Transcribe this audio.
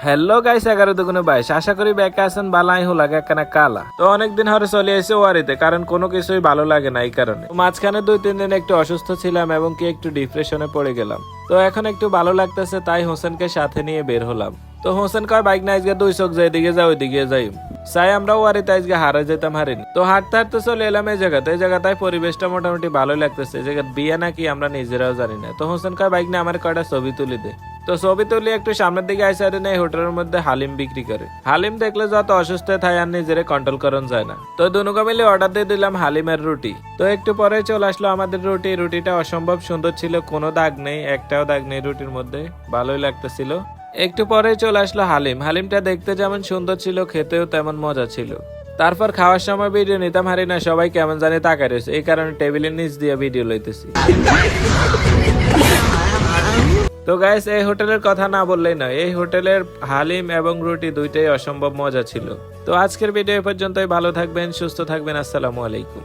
Hello guys 11 আশা করি ব্যাকে আছেন বালাই লাগে একখানা কালা তো অনেকদিন ধরে চলে এসে ওয়ারিতে কারণ কোনো কিছুই ভালো লাগে না এই কারণে মাঝখানে 2-3 দিন একটু অসুস্থ ছিলাম এবং কি একটু ডিপ্রেশনে পড়ে গেলাম। তো এখন একটু ভালো লাগতেছে তাই হোসেনকে সাথে নিয়ে বের হলাম। তো হোসেন কয় বাইক না আজকে 2 চোখ যেদিকে যাই ওইদিকে যাই চাই আমরা ওয়ারিতে আজকে হারা যেতাম হারিনি। তো হাঁটতে হাঁটতে চলে এলাম এই জায়গাটায় পরিবেশটা মোটামুটি ভালো লাগতেছে। এই জায়গা বিয়ে নাকি আমরা নিজেরাও জানি না। তো হোসেন কয় বাইক না আমার কয়টা ছবি তুলে দে। তো ছবি তুলি একটু সামনের দিকে আইসা এই হোটেলের মধ্যে হালিম বিক্রি করে। হালিম দেখলে যত অসুস্থ থাই আর নিজেরে কন্ট্রোল করানো যায় না। তো দুনুকা মিলে অর্ডার দিয়ে দিলাম হালিমের রুটি। তো একটু পরে চলে আসলো আমাদের রুটিটা অসম্ভব সুন্দর ছিল, কোনো দাগ নেই, একটাও দাগ নেই রুটির মধ্যে, ভালোই লাগতেছিল। একটু পরে চলে আসলো হালিমটা দেখতে যেমন সুন্দর ছিল খেতেও তেমন মজা ছিল। তারপর খাওয়ার সময় ভিডিও নিতাম হারি না, সবাই কেমন জানি তাকায় রয়েছে, এই কারণে টেবিলের নিচ দিয়ে ভিডিও লইতেছি। তো গাইস এই হোটেলের কথা না বললেই নয়, এই হোটেলের হালিম এবং রুটি দুইটাই অসম্ভব মজা ছিল। তো আজকের ভিডিও এ পর্যন্তই, ভালো থাকবেন, সুস্থ থাকবেন, আসসালামু আলাইকুম।